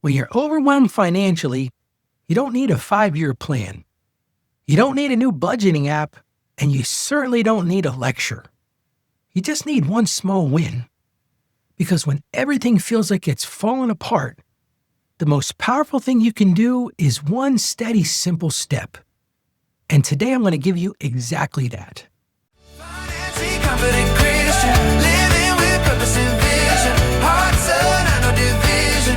When you're overwhelmed financially, you don't need a 5-year plan. You don't need a new budgeting app, and you certainly don't need a lecture. You just need one small win. Because when everything feels like it's falling apart, the most powerful thing you can do is one steady, simple step. And today I'm going to give you exactly that. Financially confident Christian, living with purpose and vision, heart, soul, and no division.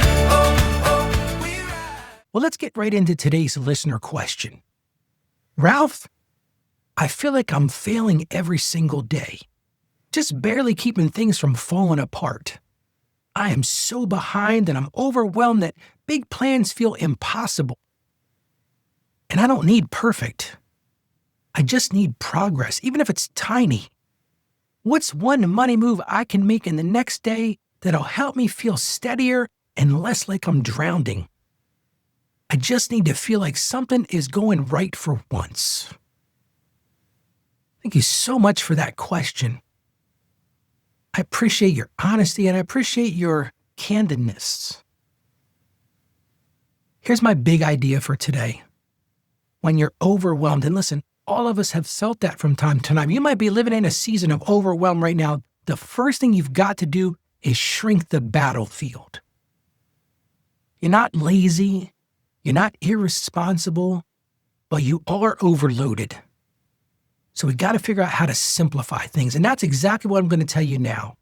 We ride. Well, let's get right into today's listener question. Ralph, I feel like I'm failing every single day, just barely keeping things from falling apart. I am so behind and I'm overwhelmed that big plans feel impossible. And I don't need perfect. I just need progress, even if it's tiny. What's one money move I can make in the next day that'll help me feel steadier and less like I'm drowning? I just need to feel like something is going right for once. Thank you so much for that question. I appreciate your honesty and I appreciate your candidness. Here's my big idea for today. When you're overwhelmed, and listen, all of us have felt that from time to time. You might be living in a season of overwhelm right now. The first thing you've got to do is shrink the battlefield. You're not lazy. You're not irresponsible, but you are overloaded. So we got to figure out how to simplify things. And that's exactly what I'm going to tell you now.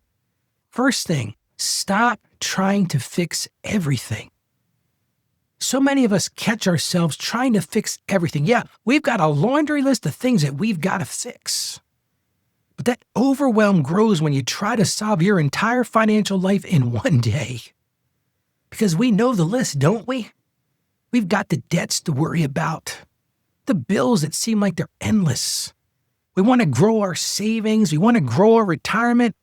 First thing, stop trying to fix everything. So many of us catch ourselves trying to fix everything. Yeah, we've got a laundry list of things that we've got to fix. But that overwhelm grows when you try to solve your entire financial life in one day. Because we know the list, don't we? We've got the debts to worry about, the bills that seem like they're endless. We want to grow our savings. We want to grow our retirement.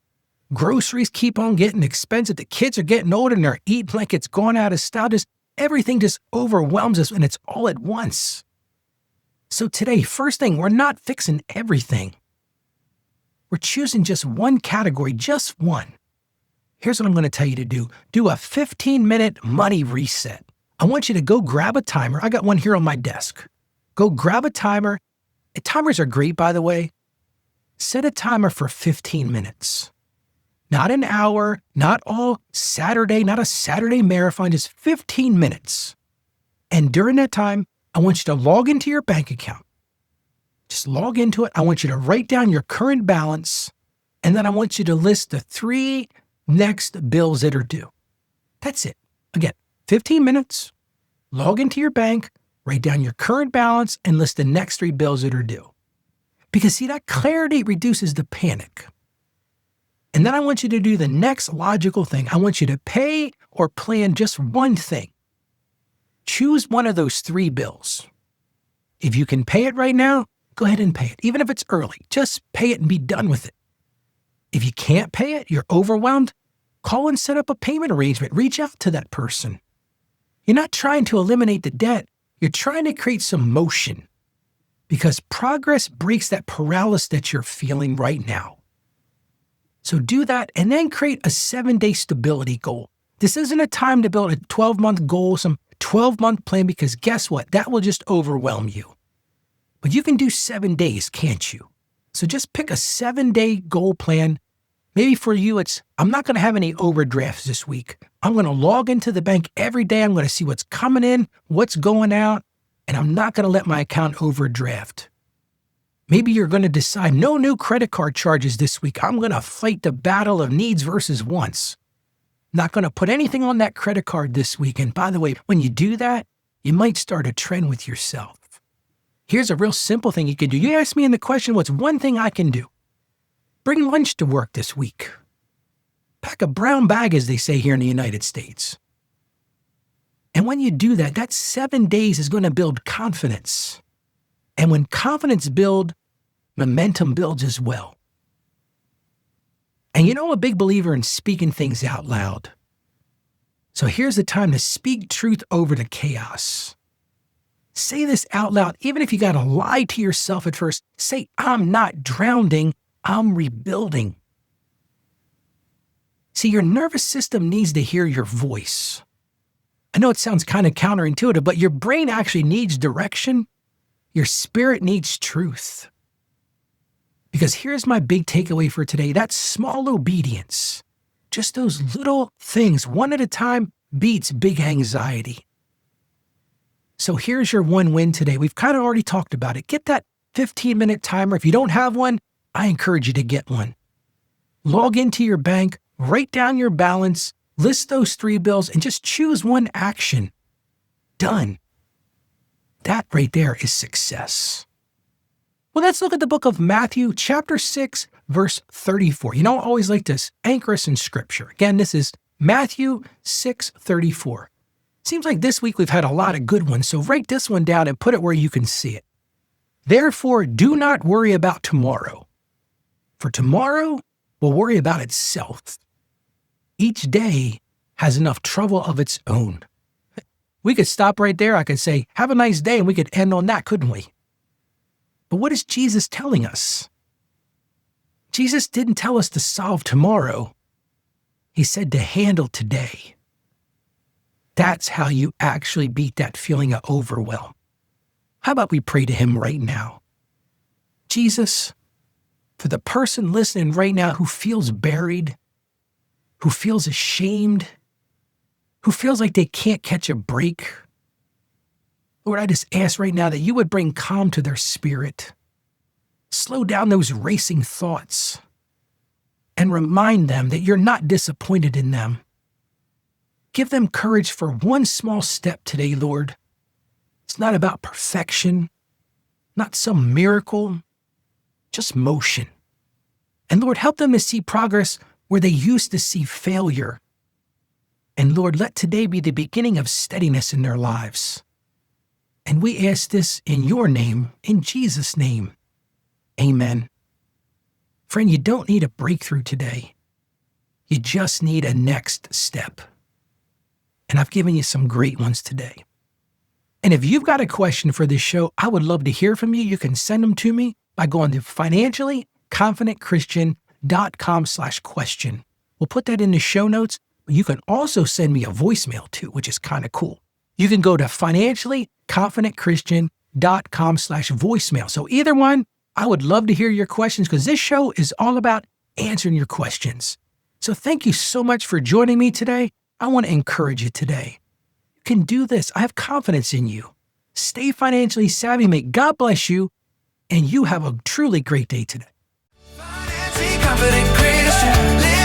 Groceries keep on getting expensive. The kids are getting older and they're eating like it's gone out of style. Everything just overwhelms us and it's all at once. So today, first thing, we're not fixing everything. We're choosing just one category, just one. Here's what I'm going to tell you to do. Do a 15-minute money reset. I want you to go grab a timer. I got one here on my desk. Go grab a timer. Timers are great, by the way. Set a timer for 15 minutes. Not an hour, not all Saturday, not a Saturday marathon, just 15 minutes. And during that time, I want you to log into your bank account. Just log into it. I want you to write down your current balance, and then I want you to list the 3 next bills that are due. That's it. Again, 15 minutes, log into your bank, write down your current balance, and list the next 3 bills that are due. Because see, that clarity reduces the panic. And then I want you to do the next logical thing. I want you to pay or plan just one thing. Choose one of those 3 bills. If you can pay it right now, go ahead and pay it. Even if it's early, just pay it and be done with it. If you can't pay it, you're overwhelmed, call and set up a payment arrangement. Reach out to that person. You're not trying to eliminate the debt. You're trying to create some motion. Because progress breaks that paralysis that you're feeling right now. So do that and then create a 7-day stability goal. This isn't a time to build a 12-month goal, some 12-month plan, because guess what? That will just overwhelm you. But you can do 7 days, can't you? So just pick a 7-day goal plan. Maybe for you, it's, I'm not going to have any overdrafts this week. I'm going to log into the bank every day. I'm going to see what's coming in, what's going out, and I'm not going to let my account overdraft. Maybe you're going to decide no new credit card charges this week. I'm going to fight the battle of needs versus wants. Not going to put anything on that credit card this week. And by the way, when you do that, you might start a trend with yourself. Here's a real simple thing you can do. You asked me in the question, what's one thing I can do? Bring lunch to work this week. Pack a brown bag, as they say here in the United States. And when you do that, that 7 days is going to build confidence. And when confidence builds, momentum builds as well. And you know, I'm a big believer in speaking things out loud. So here's the time to speak truth over the chaos. Say this out loud, even if you got to lie to yourself at first. Say, I'm not drowning, I'm rebuilding. See, your nervous system needs to hear your voice. I know it sounds kind of counterintuitive, but your brain actually needs direction. Your spirit needs truth. Because here's my big takeaway for today. That small obedience, just those little things, one at a time, beats big anxiety. So here's your one win today. We've kind of already talked about it. Get that 15-minute timer. If you don't have one, I encourage you to get one. Log into your bank, write down your balance, list those 3 bills, and just choose one action. Done. That right there is success. Well, let's look at the book of Matthew, chapter 6, verse 34. I always like to anchor us in scripture. Again, this is Matthew 6:34. Seems like this week we've had a lot of good ones, so write this one down and put it where you can see it. Therefore, do not worry about tomorrow, for tomorrow will worry about itself. Each day has enough trouble of its own. We could stop right there. I could say, have a nice day, and we could end on that, couldn't we? But what is Jesus telling us? Jesus didn't tell us to solve tomorrow. He said to handle today. That's how you actually beat that feeling of overwhelm. How about we pray to him right now? Jesus, for the person listening right now who feels buried, who feels ashamed, who feels like they can't catch a break, Lord, I just ask right now that you would bring calm to their spirit, slow down those racing thoughts, and remind them that you're not disappointed in them. Give them courage for one small step today, Lord. It's not about perfection, not some miracle, just motion. And Lord, help them to see progress where they used to see failure. And Lord, let today be the beginning of steadiness in their lives. And we ask this in your name, in Jesus' name. Amen. Friend, you don't need a breakthrough today. You just need a next step. And I've given you some great ones today. And if you've got a question for this show, I would love to hear from you. You can send them to me by going to financiallyconfidentchristian.com/question. We'll put that in the show notes. You can also send me a voicemail too, which is kind of cool. You can go to financiallyconfidentchristian.com/voicemail. So either one, I would love to hear your questions because this show is all about answering your questions. So thank you so much for joining me today. I want to encourage you today. You can do this. I have confidence in you. Stay financially savvy. May God bless you, and you have a truly great day today. Financially confident Christian.